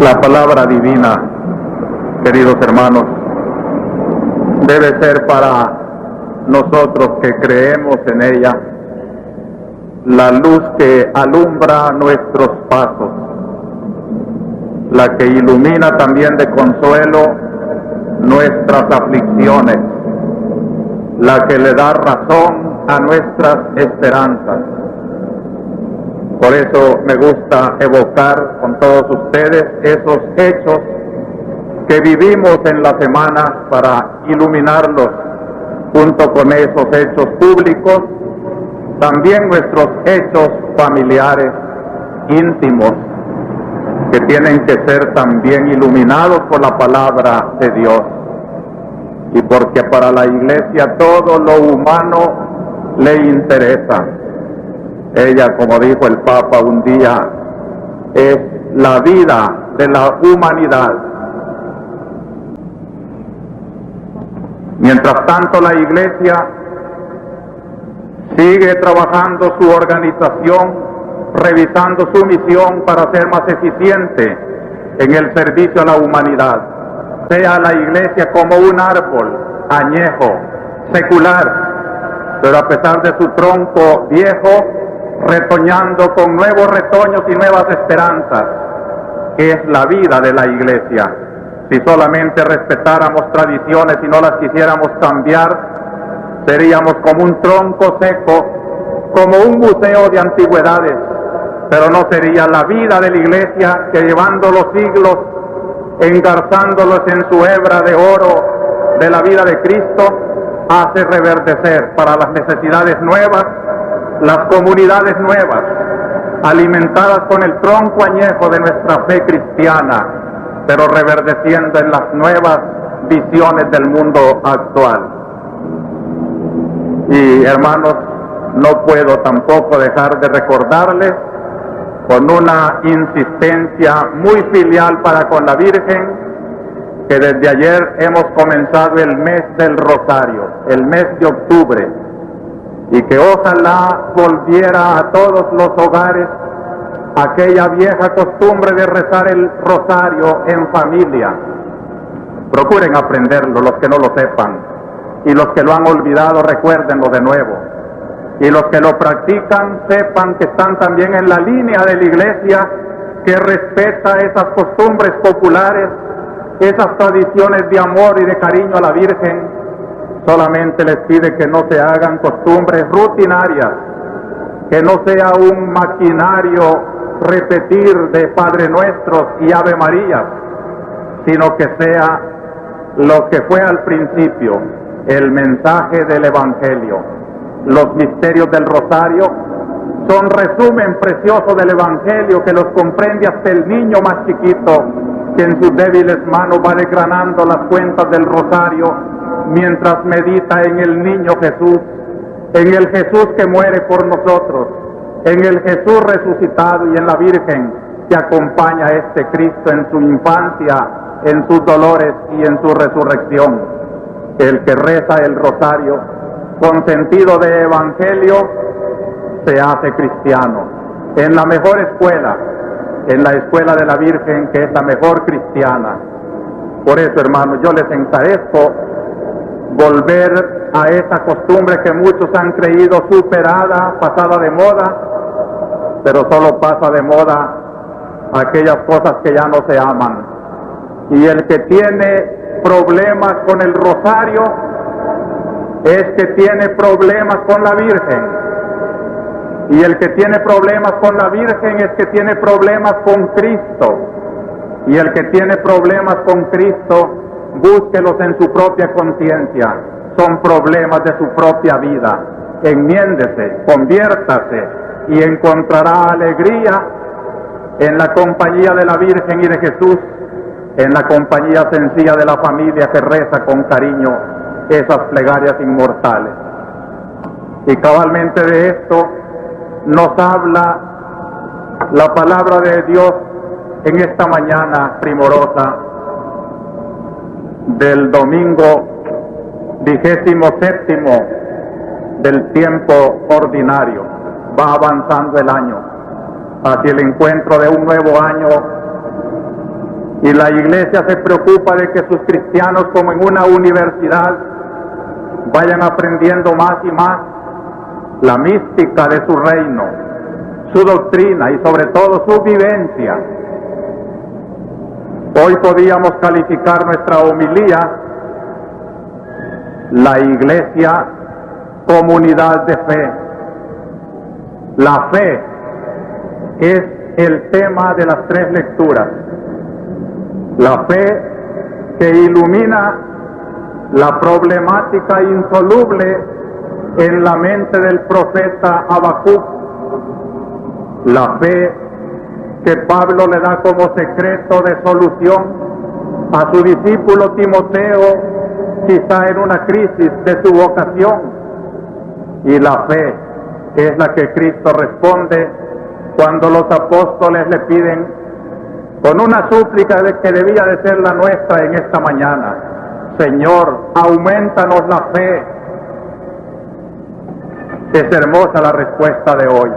La palabra divina, queridos hermanos, debe ser para nosotros que creemos en ella la luz que alumbra nuestros pasos, la que ilumina también de consuelo nuestras aflicciones, la que le da razón a nuestras esperanzas. Por eso me gusta evocar con todos ustedes esos hechos que vivimos en la semana para iluminarlos junto con esos hechos públicos, también nuestros hechos familiares, íntimos, que tienen que ser también iluminados por la palabra de Dios. Y porque para la Iglesia todo lo humano le interesa. Ella, como dijo el Papa un día, es la vida de la humanidad. Mientras tanto, la Iglesia sigue trabajando su organización, revisando su misión para ser más eficiente en el servicio a la humanidad. Sea la Iglesia como un árbol añejo, secular, pero a pesar de su tronco viejo, retoñando con nuevos retoños y nuevas esperanzas, que es la vida de la Iglesia. Si solamente respetáramos tradiciones y no las quisiéramos cambiar, seríamos como un tronco seco, como un museo de antigüedades, pero no sería la vida de la Iglesia que, llevando los siglos, engarzándolos en su hebra de oro de la vida de Cristo, hace reverdecer para las necesidades nuevas, las comunidades nuevas, alimentadas con el tronco añejo de nuestra fe cristiana, pero reverdeciendo en las nuevas visiones del mundo actual. Y hermanos, no puedo tampoco dejar de recordarles, con una insistencia muy filial para con la Virgen, que desde ayer hemos comenzado el mes del Rosario, el mes de octubre, y que ojalá volviera a todos los hogares aquella vieja costumbre de rezar el rosario en familia. Procuren aprenderlo los que no lo sepan, y los que lo han olvidado recuérdenlo de nuevo, y los que lo practican sepan que están también en la línea de la Iglesia que respeta esas costumbres populares, esas tradiciones de amor y de cariño a la Virgen. Solamente les pide que no se hagan costumbres rutinarias, que no sea un maquinario repetir de Padre Nuestros y Ave Marías, sino que sea lo que fue al principio, el mensaje del Evangelio. Los misterios del Rosario son resumen precioso del Evangelio que los comprende hasta el niño más chiquito, que en sus débiles manos va desgranando las cuentas del Rosario mientras medita en el niño Jesús, en el Jesús que muere por nosotros, en el Jesús resucitado y en la Virgen que acompaña a este Cristo en su infancia, en sus dolores y en su resurrección. El que reza el Rosario con sentido de Evangelio se hace cristiano. En la mejor escuela, en la escuela de la Virgen, que es la mejor cristiana. Por eso, hermanos, yo les encarezco volver a esa costumbre que muchos han creído superada, pasada de moda, pero solo pasa de moda aquellas cosas que ya no se aman. Y el que tiene problemas con el rosario es que tiene problemas con la Virgen. Y el que tiene problemas con la Virgen es que tiene problemas con Cristo. Y el que tiene problemas con Cristo, búsquelos en su propia conciencia. Son problemas de su propia vida. Enmiéndese, conviértase y encontrará alegría en la compañía de la Virgen y de Jesús, en la compañía sencilla de la familia que reza con cariño esas plegarias inmortales. Y cabalmente de esto nos habla la palabra de Dios en esta mañana primorosa del domingo 27º del tiempo ordinario. Va avanzando el año hacia el encuentro de un nuevo año Y la iglesia se preocupa de que sus cristianos, como en una universidad, vayan aprendiendo más y más la mística de su reino, su doctrina y sobre todo su vivencia. Hoy podíamos calificar nuestra homilía, la iglesia, comunidad de fe. La fe es el tema de las tres lecturas. La fe que ilumina la problemática insoluble en la mente del profeta Habacuc. La fe que Pablo le da como secreto de solución a su discípulo Timoteo, quizá en una crisis de su vocación. Y la fe es la que Cristo responde cuando los apóstoles le piden con una súplica que debía de ser la nuestra en esta mañana: Señor, aumentanos la fe. Es hermosa la respuesta de hoy.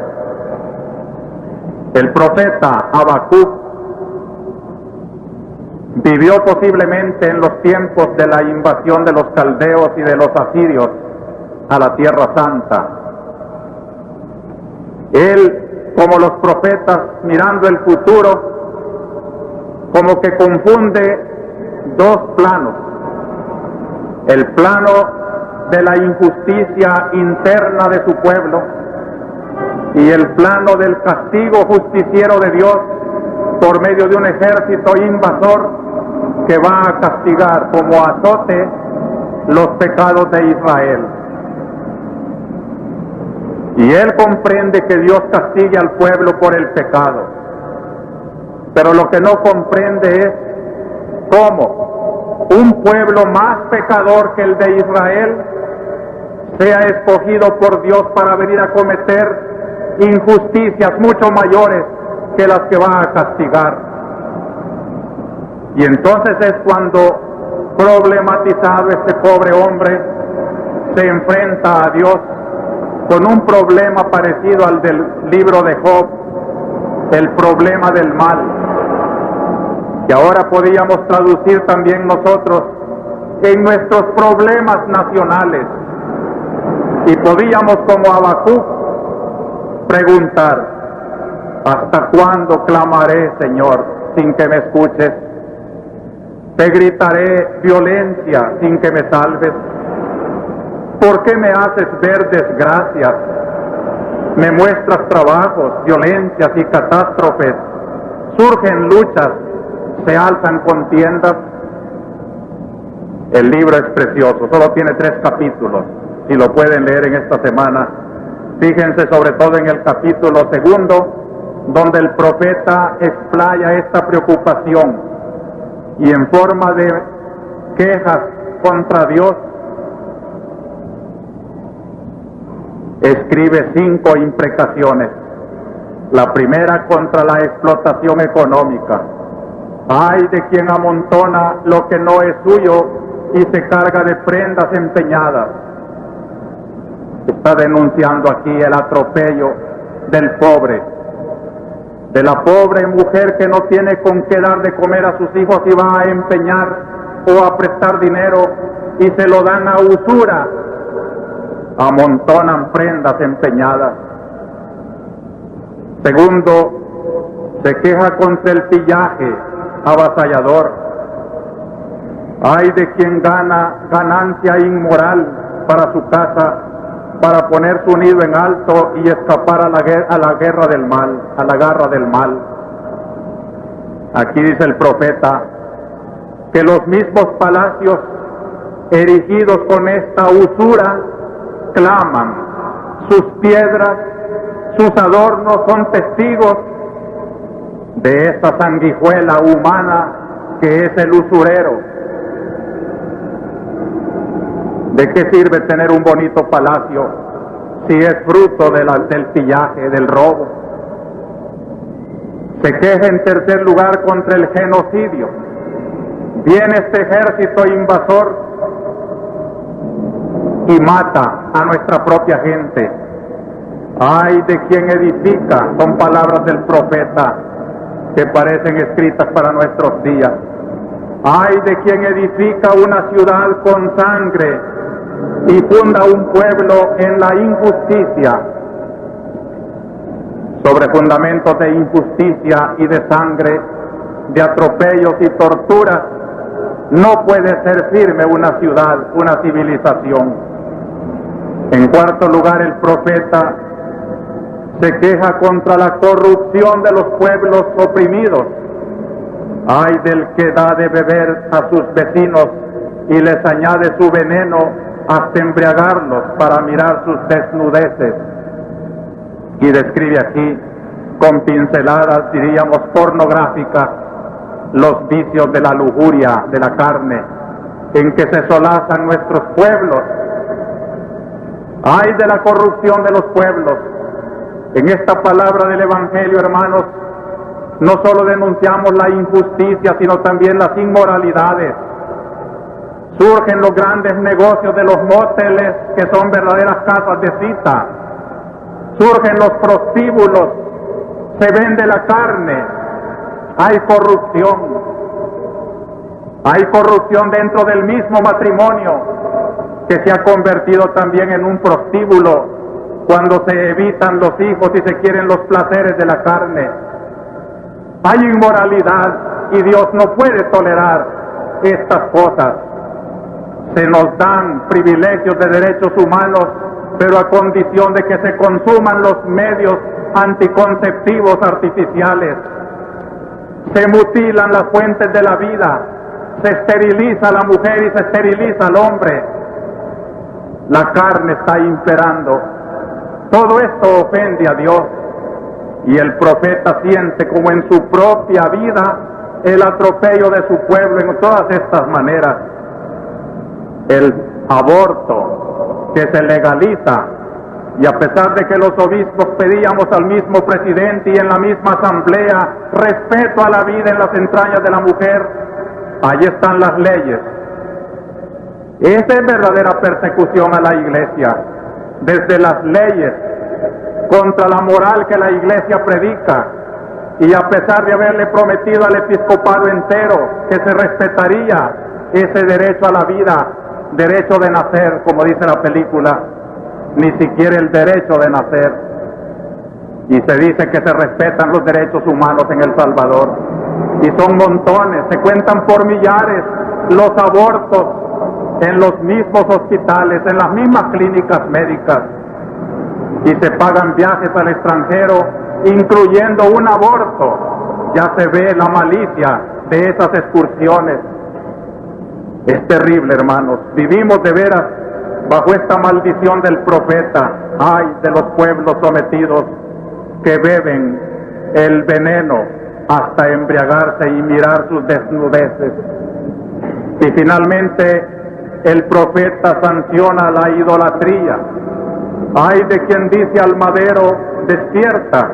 El profeta Habacuc vivió posiblemente en los tiempos de la invasión de los caldeos y de los asirios a la Tierra Santa. Él, como los profetas, mirando el futuro, como que confunde dos planos: el plano de la injusticia interna de su pueblo y el plano del castigo justiciero de Dios por medio de un ejército invasor que va a castigar como azote los pecados de Israel. Y él comprende que Dios castigue al pueblo por el pecado, pero lo que no comprende es cómo un pueblo más pecador que el de Israel sea escogido por Dios para venir a cometer injusticias mucho mayores que las que va a castigar. Y entonces es cuando, problematizado este pobre hombre, se enfrenta a Dios con un problema parecido al del libro de Job, el problema del mal, que ahora podíamos traducir también nosotros en nuestros problemas nacionales. Y podíamos, como Habacuc, preguntar: ¿hasta cuándo clamaré, Señor, sin que me escuches? Te gritaré violencia sin que me salves. ¿Por qué me haces ver desgracias? Me muestras trabajos, violencias y catástrofes. Surgen luchas, se alzan contiendas. El libro es precioso, solo tiene 3 capítulos. Si lo pueden leer en esta semana, fíjense sobre todo en el capítulo 2, donde el profeta explaya esta preocupación y en forma de quejas contra Dios escribe 5 imprecaciones. La primera contra la explotación económica. Ay de quien amontona lo que no es suyo y se carga de prendas empeñadas. Está denunciando aquí el atropello del pobre, de la pobre mujer que no tiene con qué dar de comer a sus hijos y va a empeñar o a prestar dinero y se lo dan a usura. Amontonan prendas empeñadas. Segundo, se queja contra el pillaje avasallador. Ay de quien gana ganancia inmoral para su casa, para poner su nido en alto y escapar a la guerra del mal, a la garra del mal. Aquí dice el profeta que los mismos palacios erigidos con esta usura claman, sus piedras, sus adornos son testigos de esta sanguijuela humana que es el usurero. ¿De qué sirve tener un bonito palacio si es fruto del pillaje, del robo? Se queja en tercer lugar contra el genocidio. Viene este ejército invasor y mata a nuestra propia gente. Ay de quien edifica, son palabras del profeta, que parecen escritas para nuestros días. Ay de quien edifica una ciudad con sangre y funda un pueblo en la injusticia. Sobre fundamentos de injusticia y de sangre, de atropellos y torturas, no puede ser firme una ciudad, una civilización. En cuarto lugar, el profeta se queja contra la corrupción de los pueblos oprimidos. Ay del que da de beber a sus vecinos y les añade su veneno hasta embriagarlos para mirar sus desnudeces. Y describe aquí, con pinceladas, diríamos, pornográficas, los vicios de la lujuria de la carne, en que se solazan nuestros pueblos. Ay de la corrupción de los pueblos. En esta palabra del Evangelio, hermanos, no solo denunciamos la injusticia, sino también las inmoralidades. Surgen los grandes negocios de los móteles, que son verdaderas casas de cita. Surgen los prostíbulos, se vende la carne. Hay corrupción. Hay corrupción dentro del mismo matrimonio, que se ha convertido también en un prostíbulo, cuando se evitan los hijos y se quieren los placeres de la carne. Hay inmoralidad y Dios no puede tolerar estas cosas. Se nos dan privilegios de derechos humanos, pero a condición de que se consuman los medios anticonceptivos artificiales. Se mutilan las fuentes de la vida, se esteriliza a la mujer y se esteriliza al hombre. La carne está imperando. Todo esto ofende a Dios, y el profeta siente como en su propia vida el atropello de su pueblo en todas estas maneras. El aborto que se legaliza, y a pesar de que los obispos pedíamos al mismo presidente y en la misma asamblea respeto a la vida en las entrañas de la mujer, ahí están las leyes. Esa es verdadera persecución a la Iglesia, desde las leyes contra la moral que la Iglesia predica, y a pesar de haberle prometido al episcopado entero que se respetaría ese derecho a la vida, derecho de nacer, como dice la película, ni siquiera el derecho de nacer. Y se dice que se respetan los derechos humanos en El Salvador, y son montones, se cuentan por millares los abortos en los mismos hospitales, en las mismas clínicas médicas, y se pagan viajes al extranjero, incluyendo un aborto. Ya se ve la malicia de esas excursiones. Es terrible, hermanos. Vivimos de veras bajo esta maldición del profeta. Ay de los pueblos sometidos que beben el veneno hasta embriagarse y mirar sus desnudeces. Y finalmente el profeta sanciona la idolatría. Ay de quien dice al madero, despierta,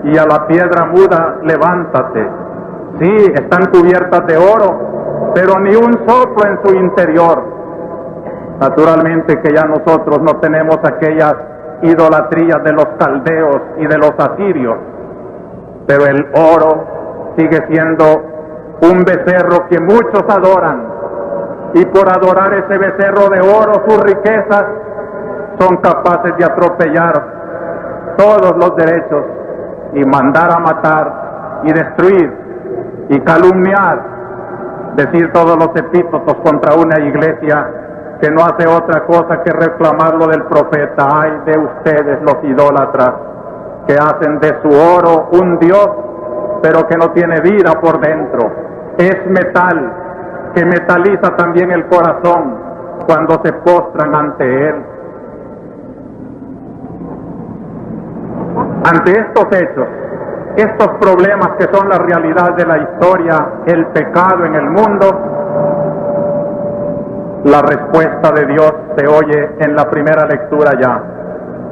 y a la piedra muda, levántate. Sí, están cubiertas de oro, pero ni un soplo en su interior. Naturalmente que ya nosotros no tenemos aquellas idolatrías de los caldeos y de los asirios, pero el oro sigue siendo un becerro que muchos adoran, y por adorar ese becerro de oro, sus riquezas, son capaces de atropellar todos los derechos y mandar a matar y destruir y calumniar, decir todos los epítetos contra una iglesia que no hace otra cosa que reclamar lo del profeta. Ay de ustedes los idólatras, que hacen de su oro un dios, pero que no tiene vida por dentro. Es metal, que metaliza también el corazón cuando se postran ante él. Ante estos hechos, estos problemas que son la realidad de la historia, el pecado en el mundo, la respuesta de Dios se oye en la primera lectura ya.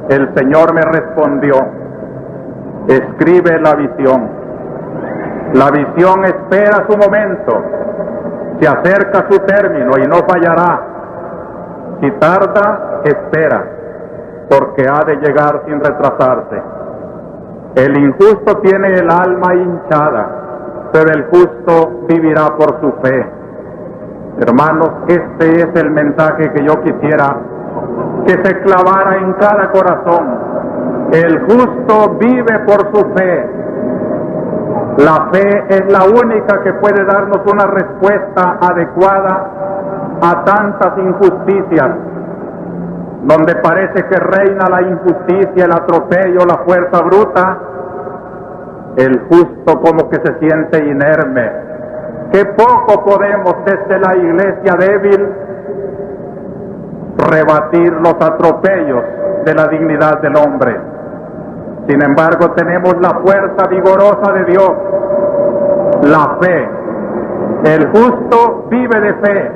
El Señor me respondió, escribe la visión. La visión espera su momento, se acerca su término y no fallará. Si tarda, espera, porque ha de llegar sin retrasarse. El injusto tiene el alma hinchada, pero el justo vivirá por su fe. Hermanos, este es el mensaje que yo quisiera que se clavara en cada corazón. El justo vive por su fe. La fe es la única que puede darnos una respuesta adecuada a tantas injusticias, donde parece que reina la injusticia, el atropello, la fuerza bruta. El justo como que se siente inerme. Qué poco podemos desde la iglesia débil rebatir los atropellos de la dignidad del hombre. Sin embargo, tenemos la fuerza vigorosa de Dios, la fe. El justo vive de fe.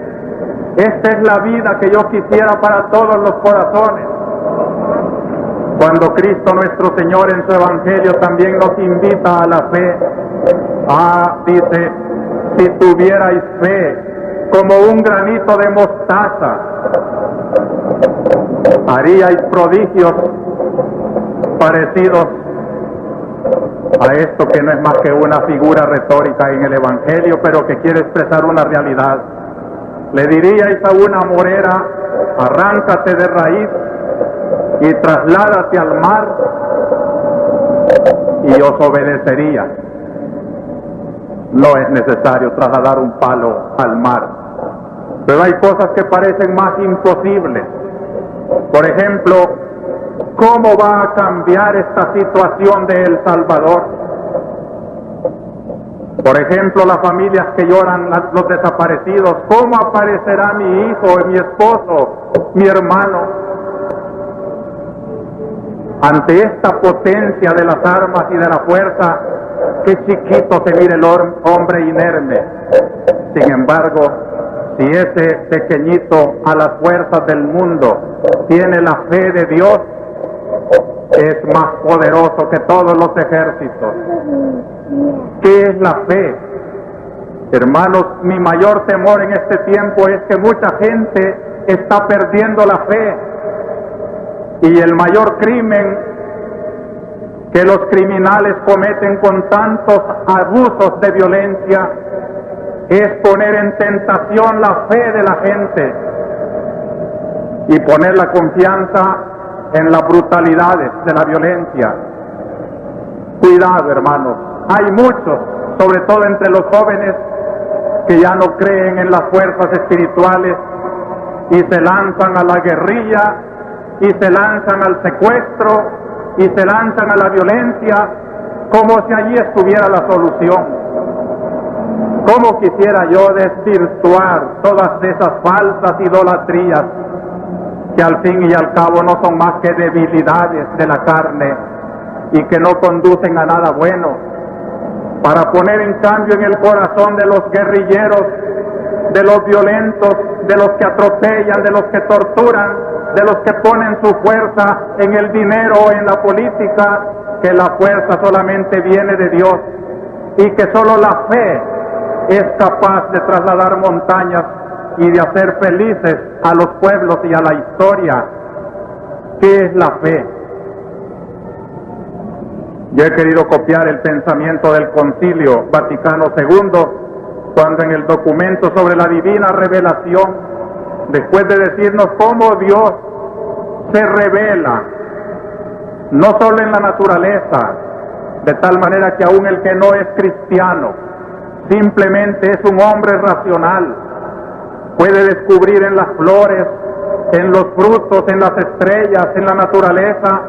Esta es la vida que yo quisiera para todos los corazones. Cuando Cristo nuestro Señor en su Evangelio también nos invita a la fe, dice, si tuvierais fe como un granito de mostaza, haríais prodigios parecidos a esto que no es más que una figura retórica en el Evangelio, pero que quiere expresar una realidad. Le diríais a una morera, arráncate de raíz y trasládate al mar, y os obedecería. No es necesario trasladar un palo al mar, pero hay cosas que parecen más imposibles. Por ejemplo, ¿cómo va a cambiar esta situación de El Salvador? Por ejemplo, las familias que lloran los desaparecidos. ¿Cómo aparecerá mi hijo, mi esposo, mi hermano? Ante esta potencia de las armas y de la fuerza, qué chiquito se mira el hombre inerme. Sin embargo, si ese pequeñito a las fuerzas del mundo tiene la fe de Dios, es más poderoso que todos los ejércitos. ¿Qué es la fe? Hermanos, mi mayor temor en este tiempo es que mucha gente está perdiendo la fe, y el mayor crimen que los criminales cometen con tantos abusos de violencia es poner en tentación la fe de la gente y poner la confianza en las brutalidades de la violencia. Cuidado, hermanos. Hay muchos, sobre todo entre los jóvenes, que ya no creen en las fuerzas espirituales y se lanzan a la guerrilla, y se lanzan al secuestro, y se lanzan a la violencia, como si allí estuviera la solución. ¿Cómo quisiera yo desvirtuar todas esas falsas idolatrías que al fin y al cabo no son más que debilidades de la carne y que no conducen a nada bueno, para poner en cambio en el corazón de los guerrilleros, de los violentos, de los que atropellan, de los que torturan, de los que ponen su fuerza en el dinero o en la política, que la fuerza solamente viene de Dios y que solo la fe es capaz de trasladar montañas y de hacer felices a los pueblos y a la historia. ¿Qué es la fe? Yo he querido copiar el pensamiento del Concilio Vaticano II, cuando en el documento sobre la divina revelación, después de decirnos cómo Dios se revela, no solo en la naturaleza, de tal manera que aún el que no es cristiano, simplemente es un hombre racional, puede descubrir en las flores, en los frutos, en las estrellas, en la naturaleza,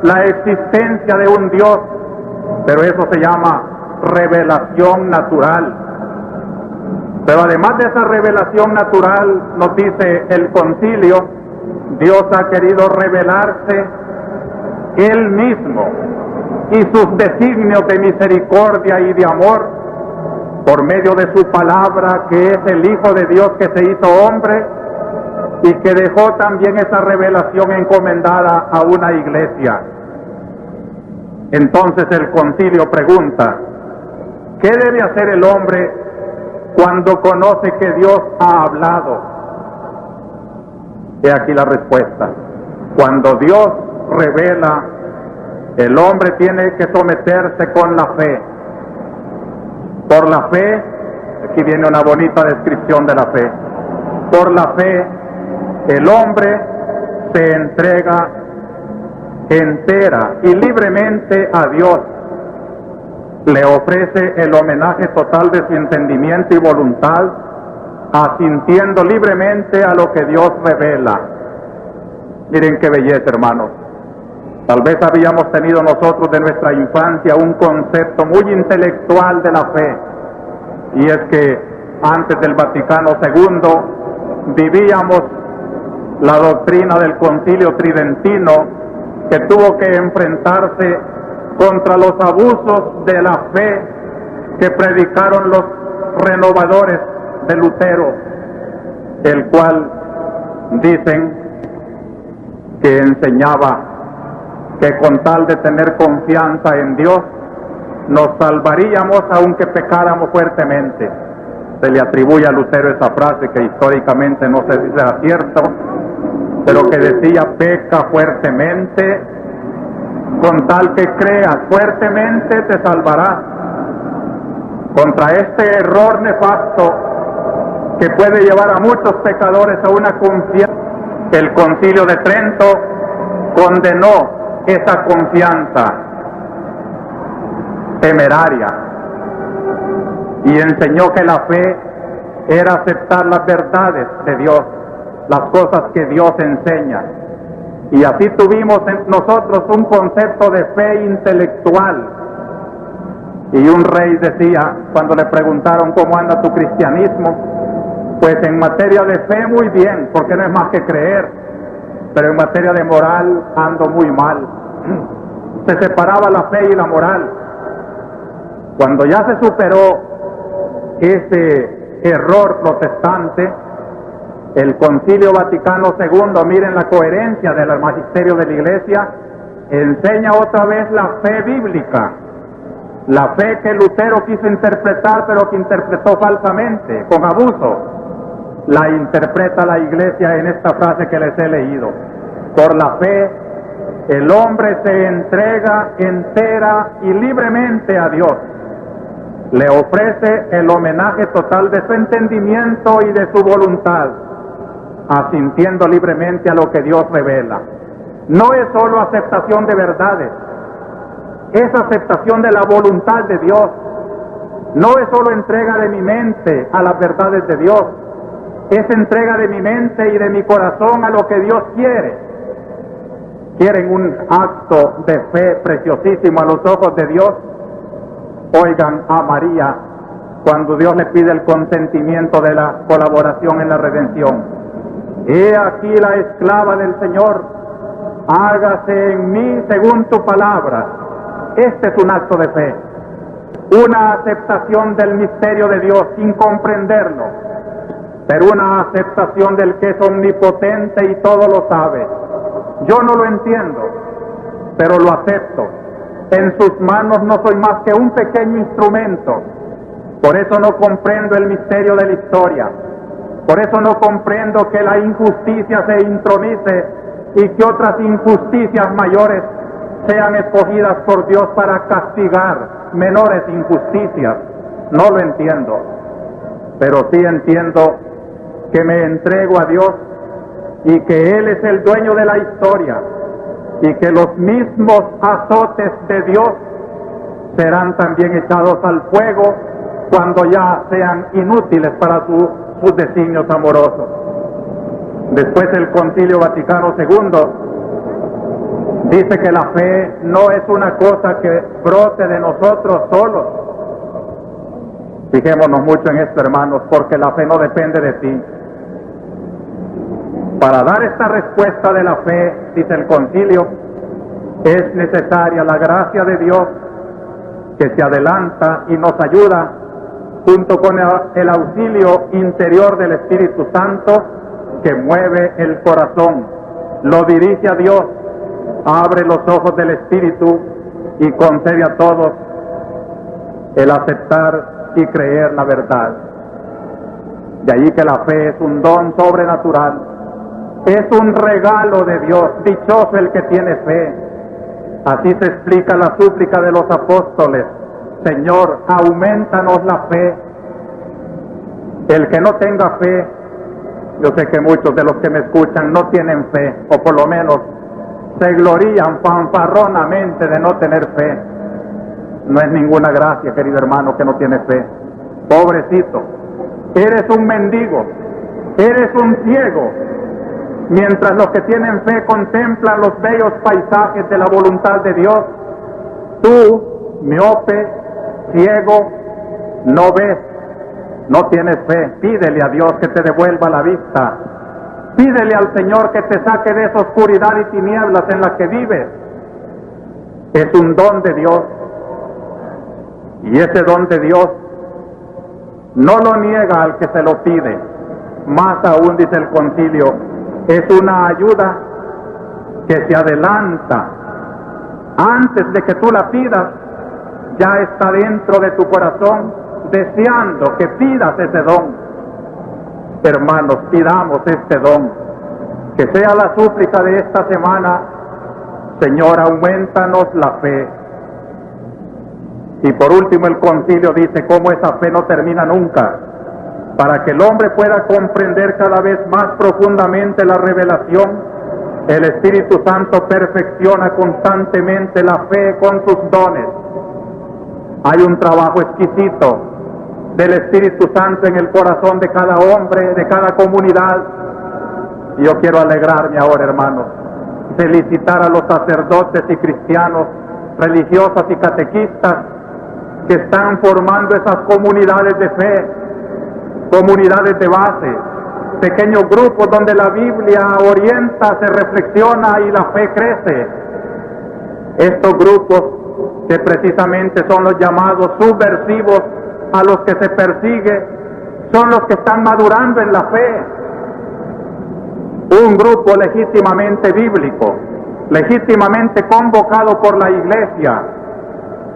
la existencia de un Dios, pero eso se llama revelación natural. Pero además de esa revelación natural, nos dice el concilio, Dios ha querido revelarse Él mismo y sus designios de misericordia y de amor por medio de su palabra, que es el Hijo de Dios que se hizo hombre y que dejó también esa revelación encomendada a una iglesia. Entonces el concilio pregunta, ¿qué debe hacer el hombre cuando conoce que Dios ha hablado? He aquí la respuesta. Cuando Dios revela, el hombre tiene que someterse con la fe. Por la fe, aquí viene una bonita descripción de la fe. Por la fe, el hombre se entrega entera y libremente a Dios. Le ofrece el homenaje total de su entendimiento y voluntad, asintiendo libremente a lo que Dios revela. Miren qué belleza, hermanos. Tal vez habíamos tenido nosotros de nuestra infancia un concepto muy intelectual de la fe, y es que antes del Vaticano II vivíamos la doctrina del Concilio Tridentino, que tuvo que enfrentarse contra los abusos de la fe que predicaron los renovadores de Lutero, el cual dicen que enseñaba que con tal de tener confianza en Dios nos salvaríamos aunque pecáramos fuertemente. Se le atribuye a Lutero esa frase que históricamente no sé si será cierto, pero que decía: peca fuertemente, con tal que creas fuertemente te salvarás. Contra este error nefasto que puede llevar a muchos pecadores a una confianza, el Concilio de Trento condenó esa confianza temeraria y enseñó que la fe era aceptar las verdades de Dios, las cosas que Dios enseña. Y así tuvimos nosotros un concepto de fe intelectual. Y un rey decía, cuando le preguntaron cómo anda tu cristianismo, pues en materia de fe muy bien, porque no es más que creer, pero en materia de moral ando muy mal. Se separaba la fe y la moral. Cuando ya se superó ese error protestante, el Concilio Vaticano II, miren la coherencia del magisterio de la Iglesia, enseña otra vez la fe bíblica, la fe que Lutero quiso interpretar, pero que interpretó falsamente, con abuso. La interpreta la Iglesia en esta frase que les he leído: por la fe, el hombre se entrega entera y libremente a Dios. Le ofrece el homenaje total de su entendimiento y de su voluntad, asintiendo libremente a lo que Dios revela. No es solo aceptación de verdades, es aceptación de la voluntad de Dios. No es solo entrega de mi mente a las verdades de Dios, es entrega de mi mente y de mi corazón a lo que Dios quiere. ¿Quieren un acto de fe preciosísimo a los ojos de Dios? Oigan a María cuando Dios le pide el consentimiento de la colaboración en la redención. He aquí la esclava del Señor, hágase en mí según tu palabra. Este es un acto de fe, una aceptación del misterio de Dios sin comprenderlo, pero una aceptación del que es omnipotente y todo lo sabe. Yo no lo entiendo, pero lo acepto. En sus manos no soy más que un pequeño instrumento. Por eso no comprendo el misterio de la historia. Por eso no comprendo que la injusticia se intronice y que otras injusticias mayores sean escogidas por Dios para castigar menores injusticias. No lo entiendo, pero sí entiendo que me entrego a Dios y que Él es el dueño de la historia y que los mismos azotes de Dios serán también echados al fuego cuando ya sean inútiles para sus designios amorosos. Después el Concilio Vaticano II dice que la fe no es una cosa que brote de nosotros solos. Fijémonos mucho en esto, hermanos, porque la fe no depende de ti. Para dar esta respuesta de la fe, dice el concilio, es necesaria la gracia de Dios que se adelanta y nos ayuda, junto con el auxilio interior del Espíritu Santo que mueve el corazón, lo dirige a Dios, abre los ojos del Espíritu y concede a todos el aceptar y creer la verdad. De allí que la fe es un don sobrenatural, es un regalo de Dios. Dichoso el que tiene fe. Así se explica la súplica de los apóstoles: Señor, aumentanos la fe. El que no tenga fe, yo sé que muchos de los que me escuchan no tienen fe, o por lo menos se glorían fanfarronamente de no tener fe. No es ninguna gracia, querido hermano, que no tiene fe. Pobrecito, eres un mendigo, eres un ciego, mientras los que tienen fe contemplan los bellos paisajes de la voluntad de Dios. Tú, miope, ciego, no ves, no tienes fe. Pídele a Dios que te devuelva la vista. Pídele al Señor que te saque de esa oscuridad y tinieblas en las que vives. Es un don de Dios. Y ese don de Dios no lo niega al que se lo pide. Más aún, dice el concilio, es una ayuda que se adelanta. Antes de que tú la pidas, ya está dentro de tu corazón, deseando que pidas ese don. Hermanos, pidamos este don. Que sea la súplica de esta semana: Señor, aumentanos la fe. Y por último, el concilio dice cómo esa fe no termina nunca. Para que el hombre pueda comprender cada vez más profundamente la revelación, el Espíritu Santo perfecciona constantemente la fe con sus dones. Hay un trabajo exquisito del Espíritu Santo en el corazón de cada hombre, de cada comunidad. Y yo quiero alegrarme ahora, hermanos, felicitar a los sacerdotes y cristianos, religiosas y catequistas que están formando esas comunidades de fe, comunidades de base, pequeños grupos donde la Biblia orienta, se reflexiona y la fe crece. Estos grupos que precisamente son los llamados subversivos, a los que se persigue, son los que están madurando en la fe. Un grupo legítimamente bíblico, legítimamente convocado por la Iglesia,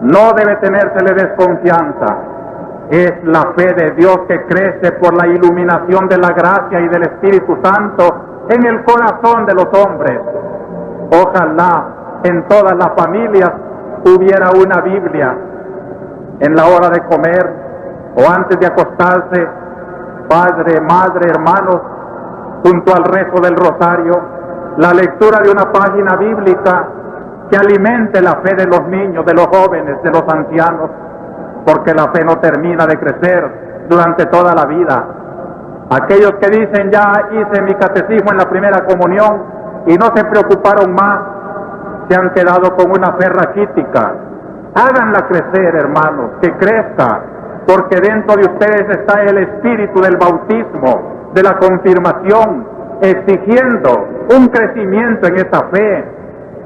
no debe tenérsele desconfianza. Es la fe de Dios que crece por la iluminación de la gracia y del Espíritu Santo en el corazón de los hombres. Ojalá en todas las familias hubiera una Biblia en la hora de comer o antes de acostarse, padre, madre, hermanos, junto al rezo del rosario, la lectura de una página bíblica que alimente la fe de los niños, de los jóvenes, de los ancianos, porque la fe no termina de crecer durante toda la vida. Aquellos que dicen: ya hice mi catecismo en la primera comunión y no se preocuparon más, se han quedado con una fe raquítica. Háganla crecer, hermanos, que crezca, porque dentro de ustedes está el espíritu del bautismo, de la confirmación, exigiendo un crecimiento en esa fe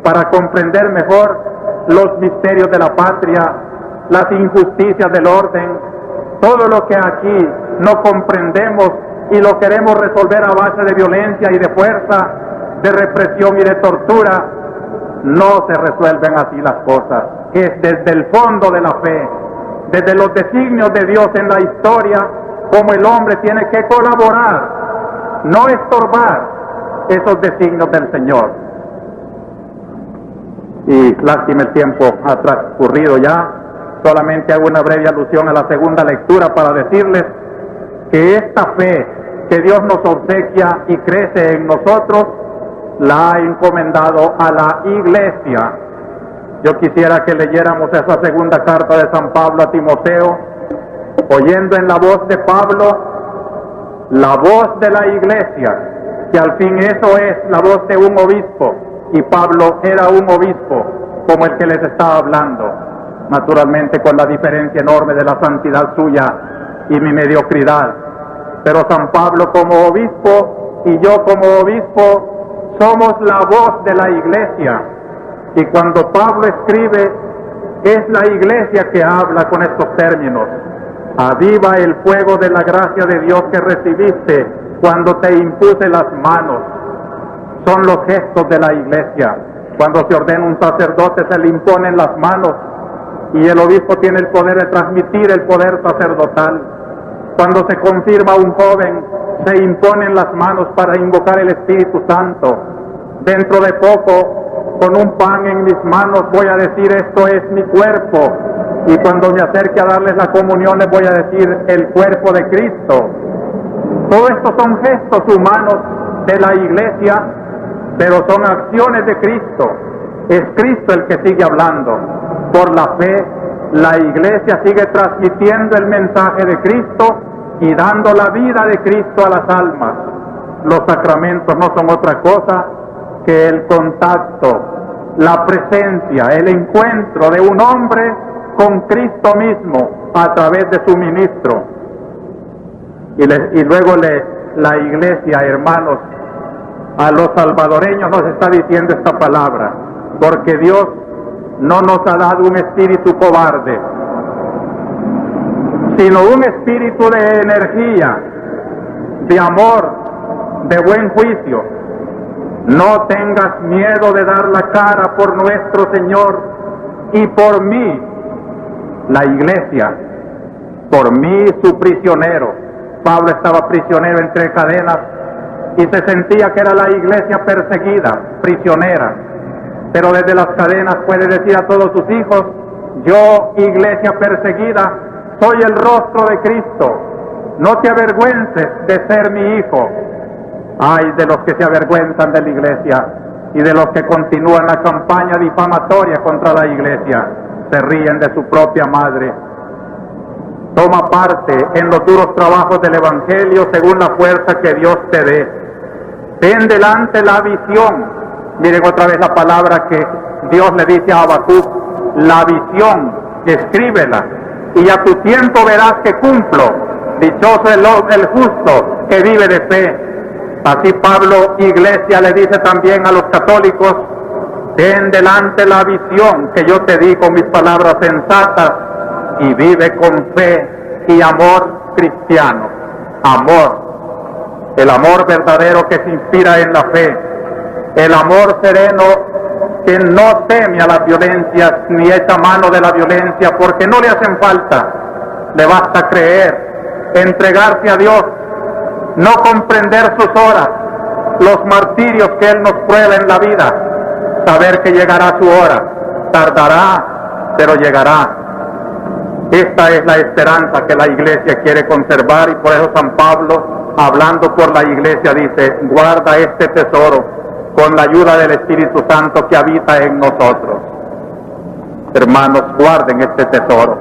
para comprender mejor los misterios de la patria, las injusticias del orden, todo lo que aquí no comprendemos y lo queremos resolver a base de violencia y de fuerza, de represión y de tortura. No se resuelven así las cosas. Es desde el fondo de la fe, desde los designios de Dios en la historia, como el hombre tiene que colaborar, no estorbar esos designios del Señor. Y lástima, el tiempo ha transcurrido ya. Solamente hago una breve alusión a la segunda lectura para decirles que esta fe que Dios nos obsequia y crece en nosotros, la ha encomendado a la Iglesia. Yo quisiera que leyéramos esa segunda carta de San Pablo a Timoteo, oyendo en la voz de Pablo, la voz de la Iglesia, que al fin eso es la voz de un obispo, y Pablo era un obispo como el que les estaba hablando, naturalmente con la diferencia enorme de la santidad suya y mi mediocridad. Pero San Pablo como obispo y yo como obispo somos la voz de la Iglesia, y cuando Pablo escribe, es la Iglesia que habla con estos términos: aviva el fuego de la gracia de Dios que recibiste cuando te impuse las manos. Son los gestos de la Iglesia. Cuando se ordena un sacerdote, se le imponen las manos, y el obispo tiene el poder de transmitir el poder sacerdotal. Cuando se confirma un joven, se imponen las manos para invocar el Espíritu Santo. Dentro de poco, con un pan en mis manos, voy a decir: esto es mi cuerpo, Y cuando me acerque a darles la comunión les voy a decir el cuerpo de Cristo. Todo esto son gestos humanos de la iglesia, pero son acciones de Cristo. Es Cristo el que sigue hablando. Por la fe, la iglesia sigue transmitiendo el mensaje de Cristo y dando la vida de Cristo a las almas. Los sacramentos no son otra cosa que el contacto, la presencia, el encuentro de un hombre con Cristo mismo a través de su ministro. Y luego la iglesia, hermanos, a los salvadoreños nos está diciendo esta palabra, porque Dios no nos ha dado un espíritu cobarde, sino un espíritu de energía, de amor, de buen juicio. No tengas miedo de dar la cara por nuestro Señor y por mí, la iglesia, por mí su prisionero. Pablo estaba prisionero entre cadenas y se sentía que era la iglesia perseguida, prisionera. Pero desde las cadenas puede decir a todos sus hijos: yo, iglesia perseguida, soy el rostro de Cristo. No te avergüences de ser mi hijo. Ay de los que se avergüenzan de la iglesia y de los que continúan la campaña difamatoria contra la iglesia. Se ríen de su propia madre. Toma parte en los duros trabajos del Evangelio según la fuerza que Dios te dé. Ten delante la visión. Miren otra vez la palabra que Dios le dice a Habacuc: la visión, escríbela, y a tu tiempo verás que cumplo. Dichoso el justo que vive de fe. Así Pablo, iglesia, le dice también a los católicos: ten delante la visión que yo te di con mis palabras sensatas y vive con fe y amor cristiano. Amor, el amor verdadero que se inspira en la fe, el amor sereno que no teme a las violencias ni echa mano de la violencia porque no le hacen falta. Le basta creer, entregarse a Dios, no comprender sus horas, los martirios que Él nos prueba en la vida, saber que llegará su hora, tardará, pero llegará. Esta es la esperanza que la iglesia quiere conservar, y por eso San Pablo, hablando por la iglesia, dice: guarda este tesoro con la ayuda del Espíritu Santo que habita en nosotros. Hermanos, guarden este tesoro.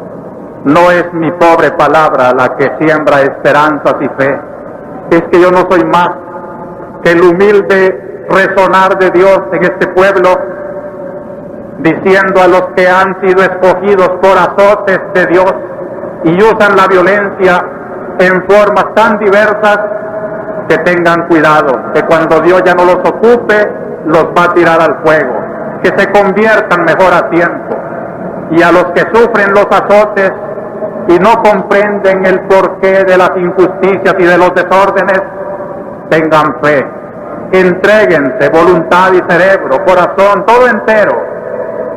No es mi pobre palabra la que siembra esperanzas y fe. Es que yo no soy más que el humilde resonar de Dios en este pueblo, diciendo a los que han sido escogidos por azotes de Dios y usan la violencia en formas tan diversas, que tengan cuidado, que cuando Dios ya no los ocupe, los va a tirar al fuego, que se conviertan mejor a tiempo. Y a los que sufren los azotes y no comprenden el porqué de las injusticias y de los desórdenes, tengan fe, entréguense voluntad y cerebro, corazón, todo entero,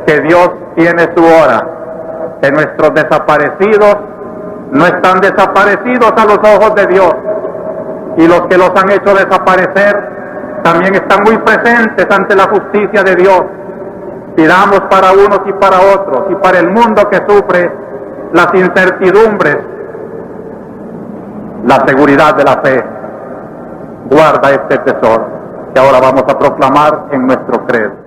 que Dios tiene su hora, que nuestros desaparecidos no están desaparecidos a los ojos de Dios, y los que los han hecho desaparecer también están muy presentes ante la justicia de Dios. Pidamos para unos y para otros, y para el mundo que sufre las incertidumbres, la seguridad de la fe. Guarda este tesoro que ahora vamos a proclamar en nuestro credo.